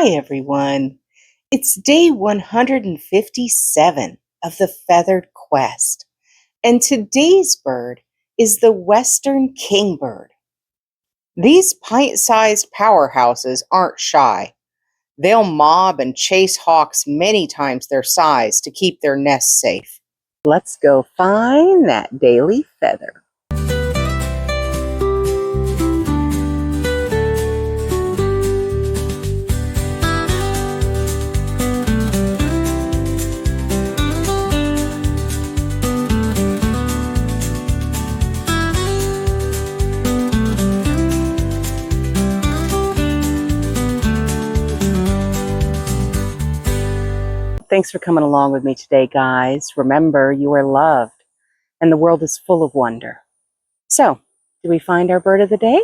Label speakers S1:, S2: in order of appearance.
S1: Hi, everyone. It's day 157 of the Feathered Quest, and today's bird is the Western Kingbird. These pint-sized powerhouses aren't shy. They'll mob and chase hawks many times their size to keep their nests safe. Let's go find that daily feather. Thanks for coming along with me today, guys. Remember, you are loved, and the world is full of wonder. So, do we find our bird of the day?